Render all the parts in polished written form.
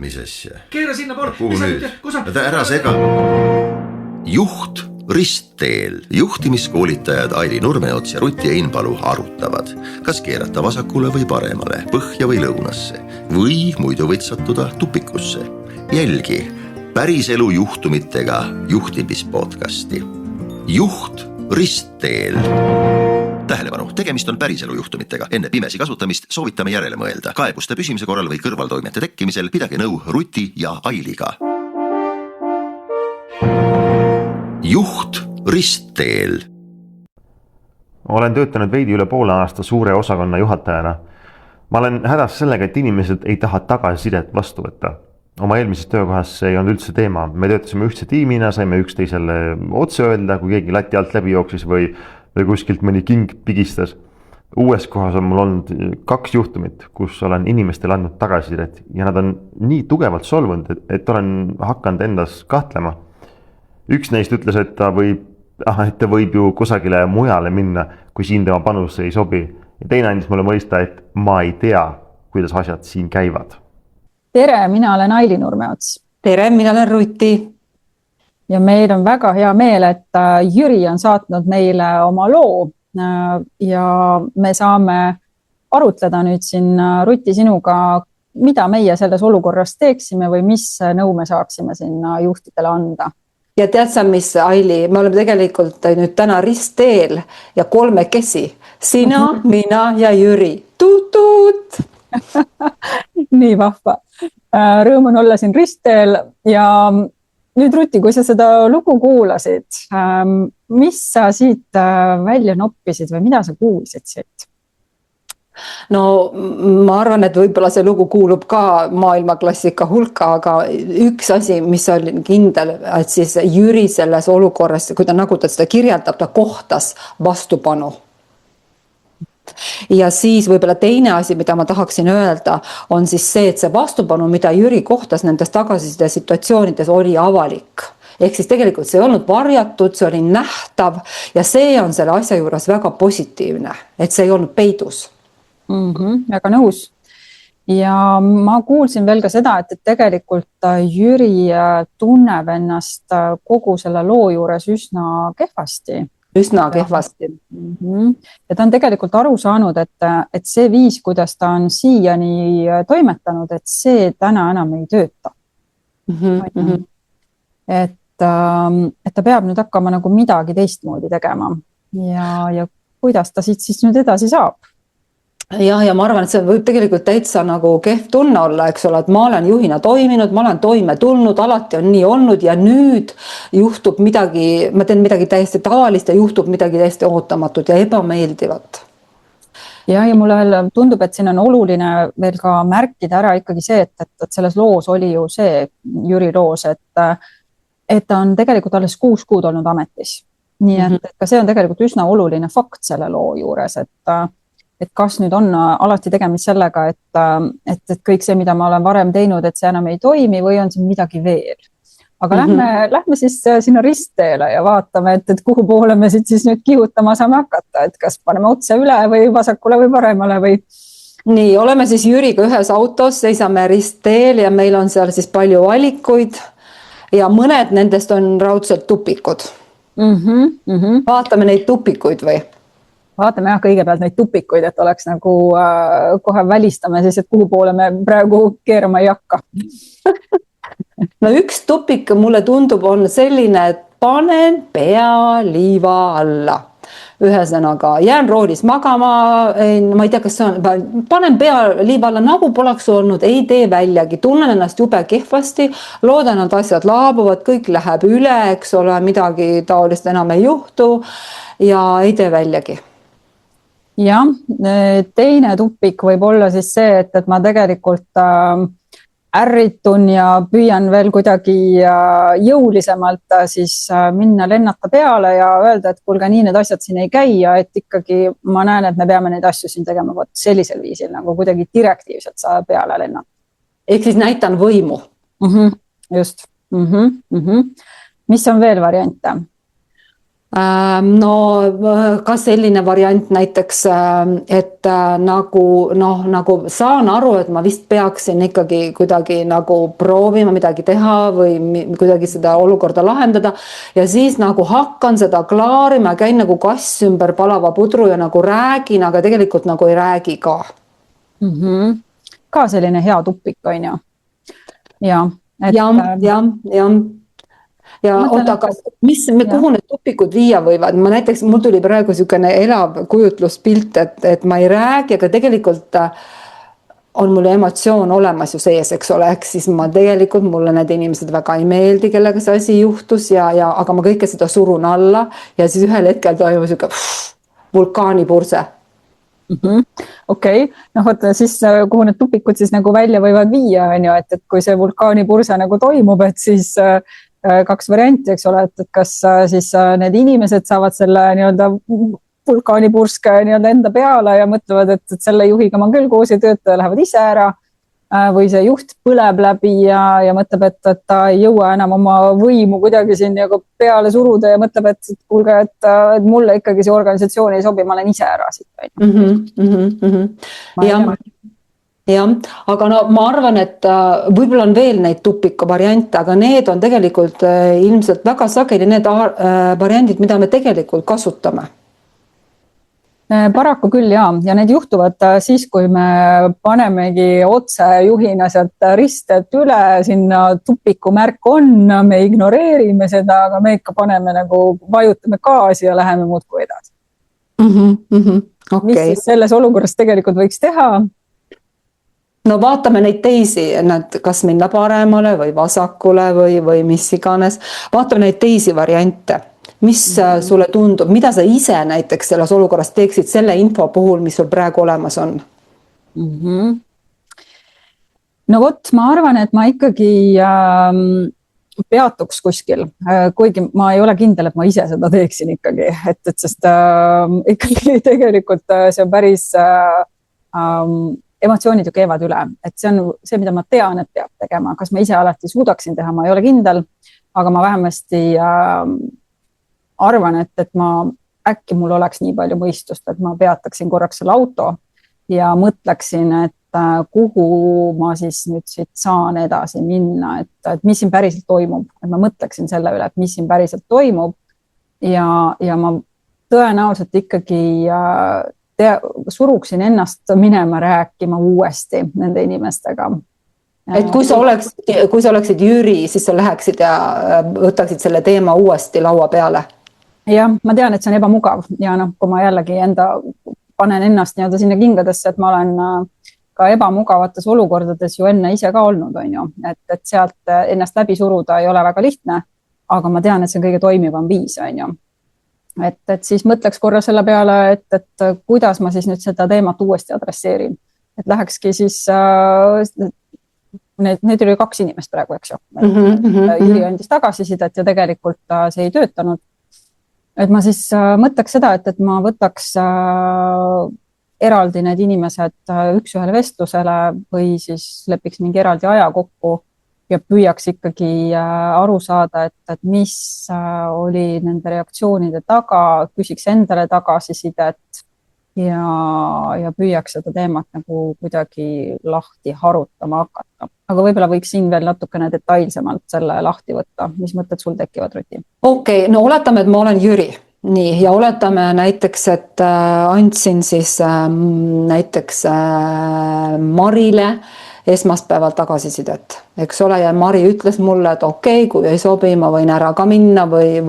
mis asja? Keera sinna poole. Kuhu nüüd? Ära sega. Juht ristteel. Juhtimiskoolitajad Aili Nurmeots ja Ruti Einpalu arutavad, kas keerata vasakule või paremale, põhja või lõunasse või muidu võid sattuda tupikusse. Jälgi päriselu juhtumitega juhtimispodcasti. Juht ristteel. Tähelepanu, tegemist on päriselu juhtumitega. Enne pimesi kasutamist soovitame järele mõelda. Kaebuste püsimise korral või kõrvaltoimete tekkimisel pidage nõu Ruti ja Ailiga. Juht ristteel. Olen töötanud veidi üle poole aasta suure osakonna juhatajana. Ma olen hädas sellega, et inimesed ei taha tagasisidet vastu võtta. Oma eelmises töökohas ei olnud üldse teema. Me töötasime ühtse tiimina, saime üksteisele otse öelda, kui keegi lati alt läbi jooksis või kuskilt mõni king pigistas. Uues kohas on mul olnud 2 juhtumit, kus olen inimestele andnud tagasisidet ja nad on nii tugevalt solvunud, et olen hakanud endas kahtlema. Üks neist ütles, et ta võib ju kusagile mujale minna, kui siin tema panus ei sobi. Ja teine andis mulle mõista, et ma ei tea, kuidas asjad siin käivad. Tere, mina olen Aili Nurmeots. Tere, mina olen Ruti. Ja meil on väga hea meel, et Jüri on saatnud meile oma loo ja me saame arutleda nüüd siin Ruti sinuga, mida meie selles olukorras teeksime või mis nõu me saaksime sinna juhtidele anda. Ja tead sa, mis Aili, me oleme tegelikult nüüd täna ristteel ja 3 Sina, mina ja Jüri. Tuut! Nii vahva. Rõõm on olla siin ristteel ja nüüd Ruti, kui sa seda lugu kuulasid, mis sa siit välja noppisid või mida sa kuulsid siit? No ma arvan, et võib-olla see lugu kuulub ka maailmaklassika hulka, aga üks asi, mis oli kindel, et siis Jüri selles olukorras, kui ta nagu ta seda kirjeldab, ta kohtas vastupanu. Ja siis võib-olla teine asi, mida ma tahaksin öelda, on siis see, et see vastupanu, mida Jüri kohtas nendes tagasiside situatsioonides, oli avalik. Ehk siis tegelikult see ei olnud varjatud, see oli nähtav ja see on selle asja juures väga positiivne, et see ei olnud peidus. Väga nõus. Ja ma kuulsin veel ka seda, et tegelikult Jüri tunneb ennast kogu selle loo juures üsna kehvasti. Üsna kehvasti. Ja ta on tegelikult aru saanud, et see viis, kuidas ta on siiani toimetanud, et see täna enam ei tööta. Et ta peab nüüd hakkama nagu midagi teistmoodi tegema ja kuidas ta siit siis nüüd edasi saab. Ja ma arvan, et see võib tegelikult täitsa nagu kehv tunne olla, eks ole, et ma olen juhina toiminud, ma olen toime tulnud, alati on nii olnud ja nüüd juhtub midagi, ma teen midagi täiesti tavalist ja juhtub midagi täiesti ootamatut ja ebameeldivat. Ja mulle tundub, et siin on oluline veel ka märkida ära ikkagi see, et selles loos oli ju see Jüri loos, et ta on tegelikult alles 6 kuud olnud ametis. Nii et ka see on tegelikult üsna oluline fakt selle loo juures, et kas nüüd on alati tegemist sellega, et kõik see, mida ma olen varem teinud, et see enam ei toimi või on siin midagi veel. Aga lähme siis sinna ristteele ja vaatame, et kuhu poole me siis nüüd kihutama saame hakata, et kas paneme otse üle või vasakule või paremale või. Nii, oleme siis Jüriga ühes autos, seisame ristteel ja meil on seal siis palju valikuid ja mõned nendest on raudselt tupikud. Vaatame neid tupikuid või? Vaatame kõigepealt neid tupikuid, et oleks nagu kohe välistame siis, et kuhu poole me praegu keerama ei hakka. No üks tupik mulle tundub on selline, et panen pea liiva alla. Ühesõnaga, jään roolis magama, ma ei tea, kas see on, panen pea liiva alla nagu poleks olnud, ei tee väljagi, tunnen ennast jube kehvasti, loodan, et asjad laabuvad, kõik läheb üle, eks ole, midagi taolist enam ei juhtu ja ei tee väljagi. Ja, teine tupik võib olla siis see, et ma tegelikult ärritun ja püüan veel kuidagi jõulisemalt siis minna lennata peale ja öelda, et kuulge, nii need asjad siin ei käi ja et ikkagi ma näen, et me peame neid asju siin tegema sellisel viisil, nagu kuidagi direktiivselt saa peale lennata. Ehk siis näitan võimu. Just. Mis on veel variante? No ka selline variant näiteks, et nagu saan aru, et ma vist peaksin ikkagi kuidagi nagu proovima midagi teha või kuidagi seda olukorda lahendada ja siis nagu hakkan seda klaarima, käin nagu kass ümber palava pudru ja nagu räägin, aga tegelikult nagu ei räägi ka. Ka selline hea tupik on ju. Ja oota, aga kuhu need tupikud viia võivad? Mul tuli praegu niisugune elav kujutluspilt, et ma ei räägi, aga tegelikult on mul emotsioon olemas ju sees, eks ole, ehk siis mulle need inimesed väga ei meeldi, kellega see asi juhtus aga ma kõike seda surun alla ja siis ühel hetkel toimub niisugune vulkaanipurse. Okei. Vaata siis, kuhu need tupikud siis nagu välja võivad viia, on ju, et kui see vulkaanipurse nagu toimub, et siis 2 varianti, eks ole, et kas siis need inimesed saavad selle nii-öelda vulkaanipurske nii-öelda enda peale ja mõtlevad, et selle juhiga ma küll koos ei tööta ja lähevad ise ära või see juht põleb läbi ja mõtleb, et ta ei jõua enam oma võimu kuidagi siin nagu peale suruda ja mõtleb, et kuulge, et mulle ikkagi see organisatsioon ei sobi, ma olen ise ära siit. Jah, aga ma arvan, et võib-olla on veel neid tupika variante, aga need on tegelikult ilmselt väga sageli need variandid, mida me tegelikult kasutame. Paraku küll ja need juhtuvad siis, kui me panemegi otse juhina sealt ristelt üle, sinna tupiku märk on, me ignoreerime seda, aga me ikka paneme nagu, vajutame gaasi ja läheme muudkui edasi. Okay. Mis siis selles olukorras tegelikult võiks teha? No vaatame neid teisi, kas minna paremale või vasakule või mis iganes. Vaatame neid teisi variante. Mis sulle tundub, mida sa ise näiteks selles olukorras teeksid selle info puhul, mis sul praegu olemas on? No vot, ma arvan, et ma ikkagi peatuks kuskil, kuigi ma ei ole kindel, et ma ise seda teeksin ikkagi, sest ikkagi tegelikult see on päris emotsioonid ju keevad üle, et see on see, mida ma tean, et peab tegema. Kas ma ise alati suudaksin teha, ma ei ole kindel, aga ma vähemasti arvan, et äkki mul oleks nii palju mõistust, et ma peataksin korraks selle auto ja mõtleksin, et kuhu ma siis nüüd siit saan edasi minna, et mis siin päriselt toimub. Et ma mõtleksin selle üle, et mis siin päriselt toimub ja ma tõenäoliselt ikkagi suruksin ennast minema rääkima uuesti nende inimestega. Et kui sa oleksid Jüri, siis sa läheksid ja võtaksid selle teema uuesti laua peale? Jah, ma tean, et see on ebamugav ja kui ma jällegi panen ennast nii-öelda sinna kingadesse, et ma olen ka ebamugavates olukordades ju enne ise ka olnud, on ju, et sealt ennast läbi suruda ei ole väga lihtne, aga ma tean, et see on kõige toimivam viis, on ju. Et siis mõtleks korra selle peale, et kuidas ma siis nüüd seda teemat uuesti adresseerin. Et lähekski siis, need oli 2 inimest praegu, eks ju. Jüri andis tagasisidet ja tegelikult see ei töötanud. Et ma siis mõtleks seda, et ma võtaks eraldi need inimesed üks-ühele vestlusele või siis lepiks mingi eraldi aja kokku ja püüaks ikkagi aru saada, et mis oli nende reaktsioonide taga, küsiks endale tagasisidet ja püüaks seda teemat nagu kuidagi lahti harutama hakata. Aga võib-olla võiks siin veel natukene detailsemalt selle lahti võtta. Mis mõtted sul tekivad, Ruti? Okei, no oletame, et ma olen Jüri. Nii, ja oletame näiteks, et andsin siis näiteks Marile esmaspäeval tagasisidet, eks ole, ja Mari ütles mulle, et okei, kui ei sobi, ma võin ära ka minna või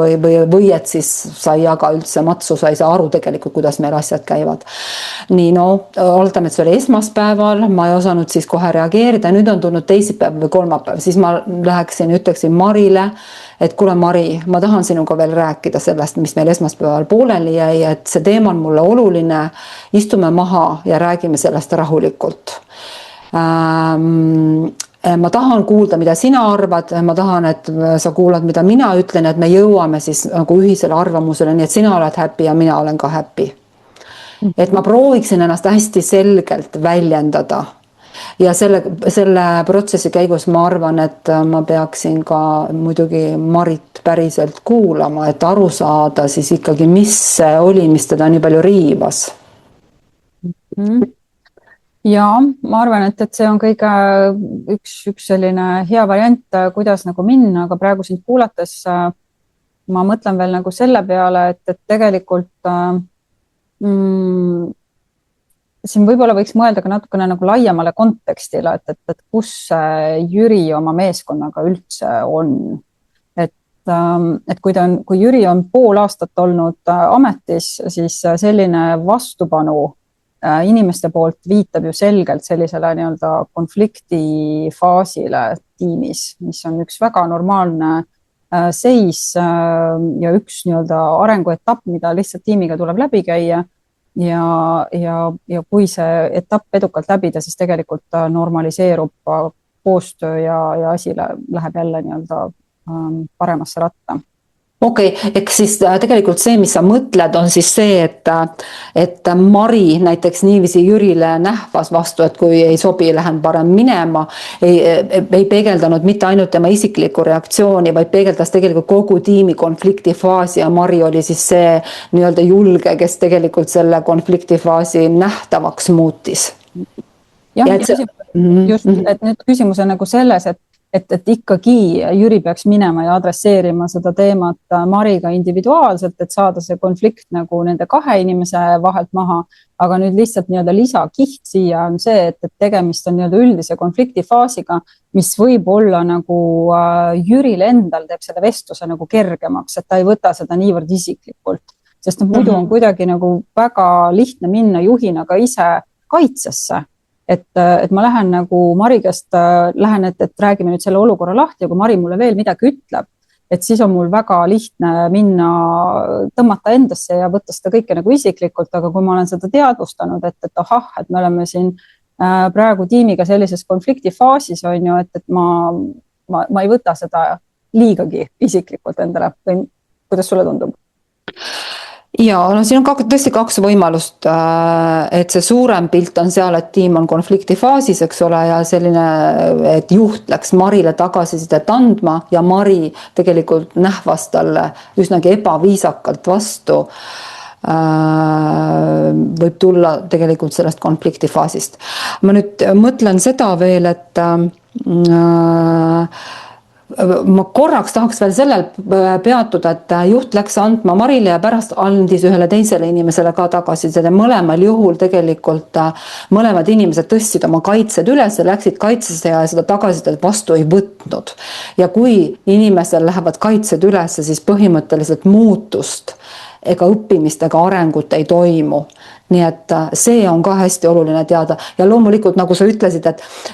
et siis sa ei jaga üldse matsu, sa ei saa aru tegelikult, kuidas meil asjad käivad. Nii, no, oletame, et see oli esmaspäeval, ma ei osanud siis kohe reageerida, nüüd on tulnud teisipäev või kolmapäev, siis ma ütleksin Marile, et kuule Mari, ma tahan sinuga veel rääkida sellest, mis meil esmaspäeval pooleli jäi, et see teema on mulle oluline, istume maha ja räägime sellest rahulikult. Ma tahan kuulda, mida sina arvad, ma tahan, et sa kuulad, mida mina ütlen, et me jõuame siis nagu ühisele arvamusele, nii et sina oled happy ja mina olen ka happy. Et ma prooviksin ennast hästi selgelt väljendada ja selle protsessi käigus ma arvan, et ma peaksin ka muidugi Marit päriselt kuulama, et aru saada siis ikkagi, mis see oli, mis teda nii palju riivas. Ja ma arvan, et see on kõige üks selline hea variant, kuidas nagu minna, aga praegu sind kuulates ma mõtlen veel nagu selle peale, et tegelikult siin võib-olla võiks mõelda ka natukene nagu laiemale kontekstile, et kus Jüri oma meeskonnaga üldse on. Et kui Jüri on pool aastat olnud ametis, siis selline vastupanu inimeste poolt viitab ju selgelt sellisele nii-öelda konfliktifaasile tiimis, mis on üks väga normaalne seis ja üks nii-öelda arenguetapp, mida lihtsalt tiimiga tuleb läbi käia. Ja kui see etapp edukalt läbida, siis tegelikult normaliseerub koostöö ja asi läheb jälle nii-öelda paremasse ratta. Okei, eks siis tegelikult see, mis sa mõtled, on siis see, et Mari näiteks niiviisi Jürile nähvas vastu, et kui ei sobi, lähen parem minema, ei peegeldanud mitte ainult tema isiklikku reaktsiooni, vaid peegeldas tegelikult kogu tiimi konfliktifaasi ja Mari oli siis see nii-öelda julge, kes tegelikult selle konfliktifaasi nähtavaks muutis. Ja just, et nüüd küsimus on nagu selles, et ikkagi Jüri peaks minema ja adresseerima seda teemat Mariga individuaalselt, et saada see konflikt nagu nende kahe inimese vahelt maha, aga nüüd lihtsalt nii-öelda lisakiht siia on see, et tegemist on nii-öelda üldise konfliktifaasiga, mis võib olla nagu Jüril endal teeb selle vestluse nagu kergemaks, et ta ei võta seda niivõrd isiklikult, sest muidu on kuidagi nagu väga lihtne minna juhina ka ise kaitsesse. Et ma lähen nagu Mari käest, et räägime nüüd selle olukorra lahti ja kui Mari mulle veel midagi ütleb, et siis on mul väga lihtne minna, tõmmata endasse ja võtta seda kõike nagu isiklikult, aga kui ma olen seda teadvustanud, et me oleme siin praegu tiimiga sellises konfliktifaasis, on ju, et ma ei võta seda liigagi isiklikult endale või kuidas sulle tundub? Ja no siin on tõesti kaks võimalust, et see suurem pilt on seal, et tiim on konfliktifaasis, eks ole, ja selline, et juht läks Marile tagasisidet andma ja Mari tegelikult nähvas talle üsnagi ebaviisakalt vastu, võib tulla tegelikult sellest konfliktifaasist. Ma nüüd mõtlen seda veel, et ma korraks tahaks veel sellel peatuda, et juht läks andma Marile ja pärast andis ühele teisele inimesele ka tagasiside. Mõlemal juhul tegelikult mõlemad inimesed tõstsid oma kaitsed üles ja läksid kaitsesse ja seda tagasisidet vastu ei võtnud. Ja kui inimesel lähevad kaitsed üles, siis põhimõtteliselt muutust ega õppimist ega arengut ei toimu. Nii et see on ka hästi oluline teada ja loomulikult nagu sa ütlesid,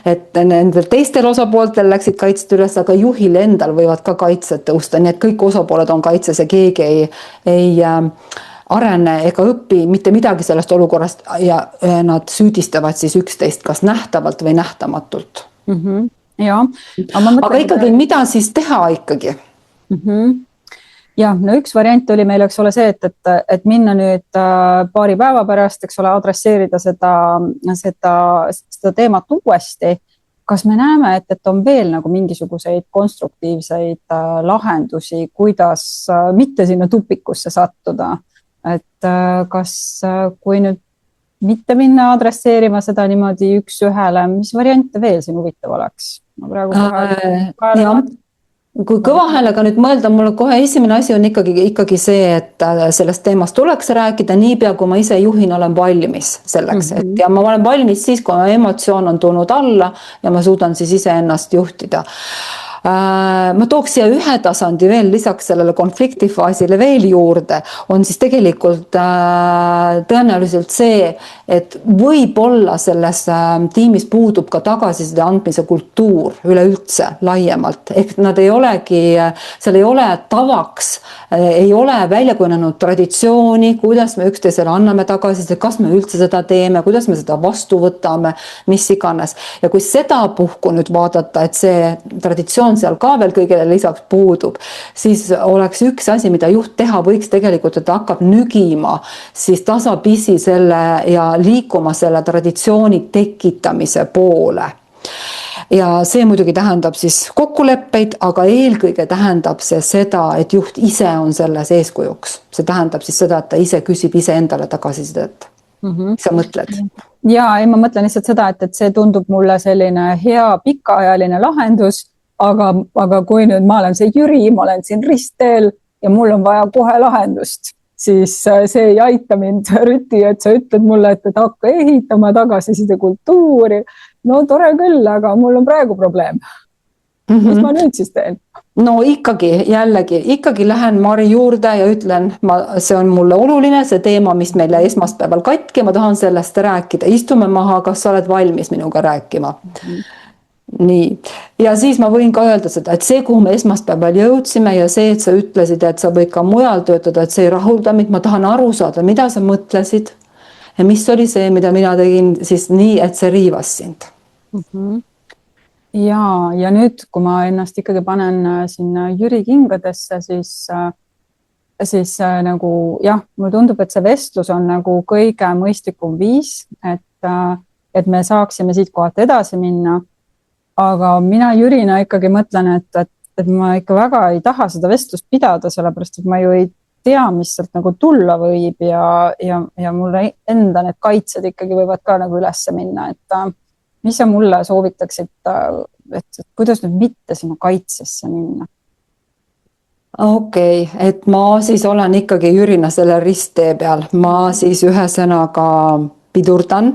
et nendel teistel osapooltel läksid kaitsed üles, aga juhil endal võivad ka kaitsed tõusta, nii et kõik osapooled on kaitses ja keegi ei arene ega õpi mitte midagi sellest olukorrast ja nad süüdistavad siis üksteist kas nähtavalt või nähtamatult. Ja, aga ikkagi, mida siis teha ikkagi? Ja, no üks variant oli meil, eks ole see, et minna nüüd paari päeva pärast, eks ole, adresseerida seda teemat uuesti. Kas me näeme, et on veel nagu mingisuguseid konstruktiivseid lahendusi, kuidas mitte sinna tupikusse sattuda? Et kas kui nüüd mitte minna adresseerima seda niimoodi üks ühele, mis variante veel siin huvitav oleks? Kui kõva häälega nüüd mõelda, mulle kohe esimene asi on ikkagi see, et sellest teemast tuleks rääkida niipea, kui ma ise juhin olen valmis selleks. Ja ma olen valmis siis, kui emotsioon on tulnud alla ja ma suudan siis ise ennast juhtida. Ma tooks siia ühe tasandi veel lisaks sellele konfliktifaasile veel juurde, on siis tegelikult tõenäoliselt see, et võib-olla selles tiimis puudub ka tagasiside andmise kultuur üleüldse laiemalt. Ehk nad ei olegi, seal ei ole tavaks, ei ole välja kujunenud traditsiooni, kuidas me üksteisele anname tagasiside, kas me üldse seda teeme, kuidas me seda vastu võtame, mis iganes. Ja kui seda puhku nüüd vaadata, et see traditsioon on seal ka veel kõigele lisaks puudub, siis oleks üks asi, mida juht teha võiks tegelikult, et ta hakkab nügima siis tasapisi selle ja liikuma selle traditsiooni tekitamise poole. Ja see muidugi tähendab siis kokkuleppeid, aga eelkõige tähendab see seda, et juht ise on selles eeskujuks. See tähendab siis seda, et ta ise küsib ise endale tagasisidet. Sa mõtled? Ja ei, ma mõtlen lihtsalt seda, et see tundub mulle selline hea pikaajaline lahendus, aga kui nüüd ma olen see Jüri, ma olen siin ristteel ja mul on vaja kohe lahendust, siis see ei aita mind, Rüti, et sa ütled mulle, et hakka ehitama tagasiside kultuuri. No tore küll, aga mul on praegu probleem. Mis ma nüüd siis teen? No ikkagi lähen Mari juurde ja ütlen, see on mulle oluline, see teema, mis meile esmaspäeval katki, ma tahan sellest rääkida. Istume maha, kas sa oled valmis minuga rääkima? Nii. Ja siis ma võin ka öelda seda, et see, kuhu me esmaspäeval jõudsime ja see, et sa ütlesid, et sa võid ka mujal töötada, et see ei rahulda mind, ma tahan aru saada, mida sa mõtlesid ja mis oli see, mida mina tegin siis nii, et see riivas sind. Ja nüüd, kui ma ennast ikkagi panen sinna Jüri kingadesse, siis nagu jah, mulle tundub, et see vestlus on nagu kõige mõistlikum viis, et me saaksime siit kohalt edasi minna. Aga mina Jürina ikkagi mõtlen, et ma ikka väga ei taha seda vestlust pidada, sellepärast, et ma ju ei tea, mis sealt nagu tulla võib ja mulle enda need kaitsed ikkagi võivad ka nagu ülesse minna, et mis sa mulle soovitaksid, et kuidas nüüd mitte sinna kaitsesse minna? Okei, et ma siis olen ikkagi Jürina selle risttee peal. Ma siis ühe sõnaga pidurdan,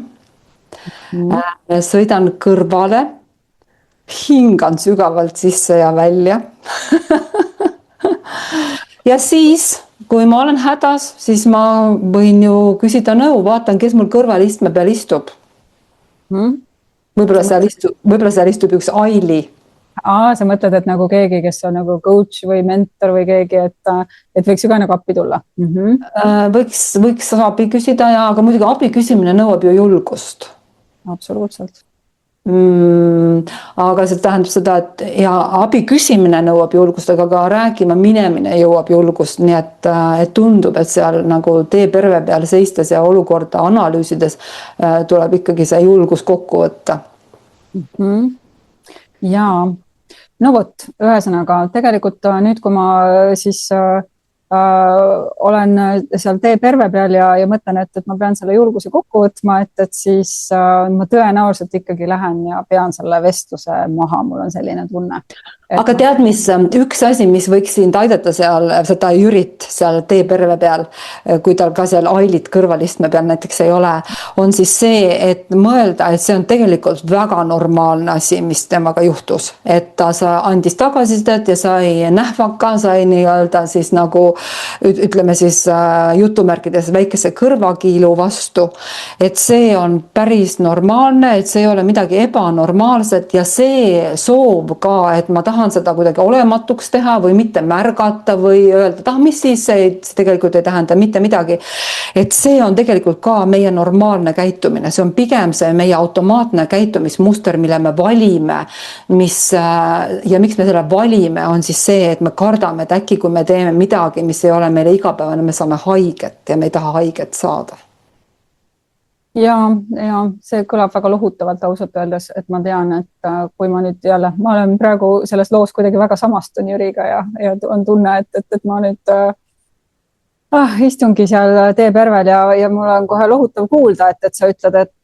sõidan kõrvale, hingan sügavalt sisse ja välja. Ja siis, kui ma olen hädas, siis ma võin ju küsida nõu, vaatan, kes mul kõrval istme peal istub. Võib-olla seal istub üks Aili. Sa mõtled, et nagu keegi, kes on nagu coach või mentor või keegi, et võiks ju ka nagu appi tulla? Võiks abi küsida, aga muidugi abi küsimine nõuab ju julgust. Absoluutselt. Aga see tähendab seda, et ja abi küsimine nõuab julgust, aga ka rääkima minemine jõuab julgust, nii et tundub, et seal nagu teeperve peal seistes ja olukorda analüüsides tuleb ikkagi see julgus kokku võtta. Ja, no vot, ühesõnaga, tegelikult nüüd, kui ma siis olen seal teeperve peal ja mõtlen, et ma pean selle julguse kokku võtma, et siis ma tõenäoliselt ikkagi lähen ja pean selle vestluse maha, mul on selline tunne. Aga tead, mis üks asi, mis võiks sind aidata seal seda Jürit seal teeperve peal, kui tal ka seal Ailit kõrvalistme peal näiteks ei ole, on siis see, et mõelda, et see on tegelikult väga normaalne asi, mis temaga juhtus. Et ta andis tagasisidet ja sai nähvaka, sai nii-öelda siis nagu ütleme siis jutumärkides väikese kõrvakiilu vastu. Et see on päris normaalne, et see ei ole midagi ebanormaalset ja see soov ka, et ma tahan seda kuidagi olematuks teha või mitte märgata või öelda, mis siis see tegelikult ei tähenda mitte midagi. Et see on tegelikult ka meie normaalne käitumine, see on pigem see meie automaatne käitumismuster, mille me valime, ja miks me selle valime, on siis see, et me kardame, et äkki kui me teeme midagi, mis ei ole meile igapäevane, me saame haiget ja me ei taha haiget saada. Ja see kõlab väga lohutavalt ausalt öeldes, et ma tean, et kui ma nüüd jälle, ma olen praegu selles loos kuidagi väga samastun Jüriga ja on tunne, et ma nüüd istungi seal teepervel ja mul on kohe lohutav kuulda, et sa ütled, et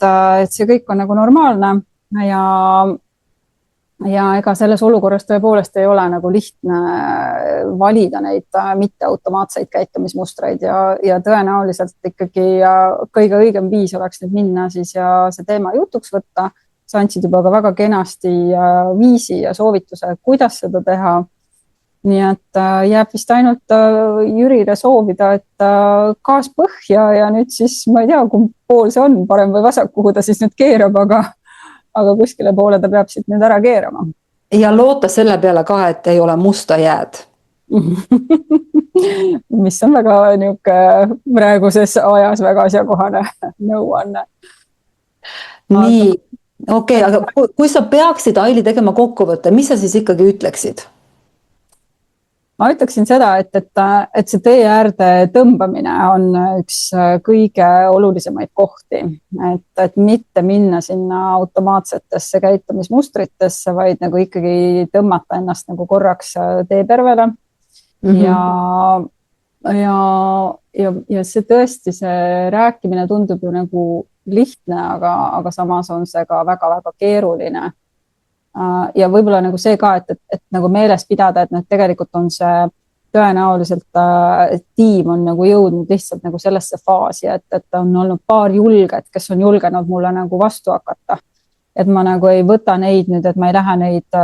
see kõik on nagu normaalne ja ega selles olukorras tõepoolest ei ole nagu lihtne valida neid mitte automaatseid käitumismustreid ja tõenäoliselt ikkagi kõige õigem viis oleks nüüd minna siis ja see teema jutuks võtta. Sa andsid juba ka väga kenasti viisi ja soovituse, kuidas seda teha. Nii et jääb vist ainult Jürile soovida, et gaas põhja ja nüüd siis ma ei tea, kumb pool see on, parem või vasak, kuhu ta siis nüüd keerab, aga kuskile poole ta peab siit nüüd ära keerama. Ja loota selle peale ka, et ei ole musta jääd. Mis on väga praeguses ajas väga asjakohane nõuanne. Nii, okei, aga kui sa peaksid, Aili, tegema kokkuvõtte, mis sa siis ikkagi ütleksid? Ma ütleksin seda, et see tee äärde tõmbamine on üks kõige olulisemaid kohti, et mitte minna sinna automaatsetesse käitumismustritesse, vaid nagu ikkagi tõmmata ennast nagu korraks teepervele. Ja see tõesti, see rääkimine tundub ju nagu lihtne, aga samas on see ka väga-väga keeruline. Ja võib-olla nagu see ka, et nagu meeles pidada, et tegelikult on see tõenäoliselt tiim on nagu jõudnud lihtsalt nagu sellesse faasi, et on olnud paar julget, kes on julgenud mulle nagu vastu hakata. Et ma nagu ei võta neid nüüd, et ma ei lähe neid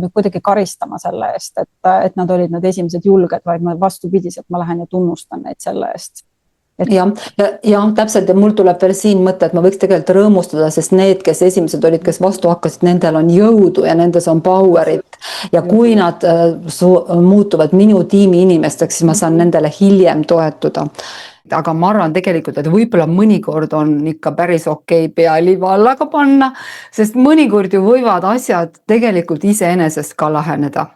nüüd kuidagi karistama selle eest, et nad olid need esimesed julged, vaid ma vastupidiselt ma lähen ja tunnustan neid selle eest. Ja, täpselt, ja mul tuleb veel siin mõte, et ma võiks tegelikult rõõmustada, sest need, kes esimesed olid, kes vastu hakkasid, nendel on jõudu ja nendes on powerit. Ja kui nad muutuvad minu tiimi inimesteks, siis ma saan nendele hiljem toetuda. Aga ma arvan tegelikult, et võib-olla mõnikord on ikka päris okei pea liiva alla ka panna, sest mõnikord ju võivad asjad tegelikult iseenesest ka laheneda.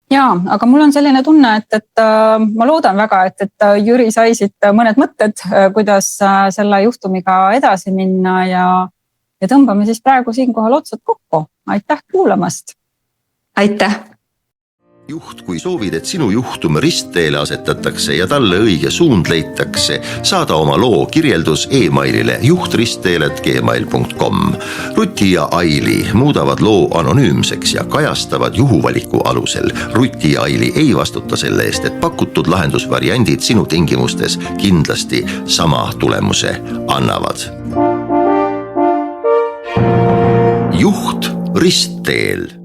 Jaa, aga mul on selline tunne, et ma loodan väga, et Jüri saisid mõned mõtted, kuidas selle juhtumiga edasi minna ja tõmbame siis praegu siinkohal otsad kokku. Aitäh kuulamast! Aitäh! Juht, kui soovid, et sinu juhtum ristteele asetatakse ja talle õige suund leitakse, saada oma loo kirjeldus e-mailile juhtristteele@gmail.com. Ruti ja Aili muudavad loo anonüümseks ja kajastavad juhuvaliku alusel. Ruti ja Aili ei vastuta selle eest, et pakutud lahendusvariandid sinu tingimustes kindlasti sama tulemuse annavad. Juht ristteel.